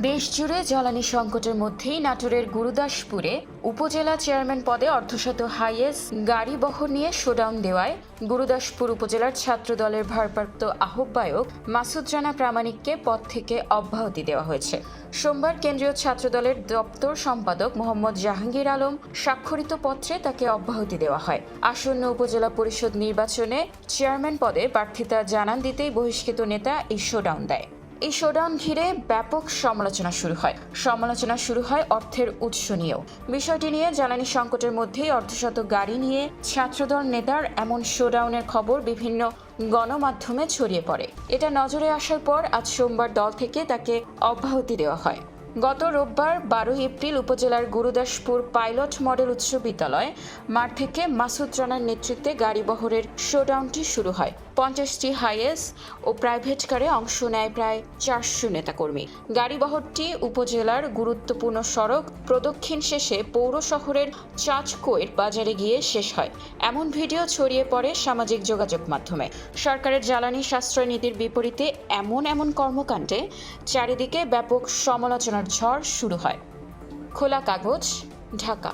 দেশজুড়ে জ্বালানি সংকটের মধ্যেই নাটোরের গুরুদাসপুরে উপজেলা চেয়ারম্যান পদে অর্ধশত হাইয়েস গাড়ি বহর নিয়ে শোডাউন দেওয়ায় গুরুদাসপুর উপজেলার ছাত্রদলের ভারপ্রাপ্ত আহ্বায়ক মাসুদ রানা প্রামাণিককে পদ থেকে অব্যাহতি দেওয়া হয়েছে। সোমবার কেন্দ্রীয় ছাত্রদলের দপ্তর সম্পাদক মোহাম্মদ জাহাঙ্গীর আলম স্বাক্ষরিত পত্রে তাকে অব্যাহতি দেওয়া হয়। আসন্ন উপজেলা পরিষদ নির্বাচনে চেয়ারম্যান পদে প্রার্থিতা জানান দিতেই বহিষ্কৃত নেতা এই শোডাউন দেয়। এই শোডাউন ঘিরে ব্যাপক সমালোচনা শুরু হয় অর্থের উৎস নিয়েও। বিষয়টি নিয়ে জ্বালানি সংকটের মধ্যেই অর্ধশত গাড়ি নিয়ে ছাত্রদল নেতার এমন শোডাউনের খবর বিভিন্ন গণমাধ্যমে ছড়িয়ে পড়ে। এটা নজরে আসার পর আজ সোমবার দল থেকে তাকে অব্যাহতি দেওয়া হয়। গত রোববার 12 এপ্রিল উপজেলার গুরুদাসপুর পাইলট মডেল উচ্চ বিদ্যালয় মাঠ থেকে মাসুদ রানার নেতৃত্বে গাড়ি বহরের শোডাউনটি শুরু হয়। 50টি হাইয়েস ও প্রাইভেট কারে অংশ নেয় প্রায় 400 নেতাকর্মী। গাড়ি বহরটি উপজেলার গুরুত্বপূর্ণ সড়ক প্রদক্ষিণ শেষে পৌর শহরের চাঁচকৈর বাজারে গিয়ে শেষ হয়। এমন ভিডিও ছড়িয়ে পড়ে সামাজিক যোগাযোগ মাধ্যমে। সরকারের জ্বালানি সাশ্রয় নীতির বিপরীতে এমন কর্মকাণ্ডে চারিদিকে ব্যাপক সমালোচনার ঝড় শুরু হয়। খোলা কাগজ, ঢাকা।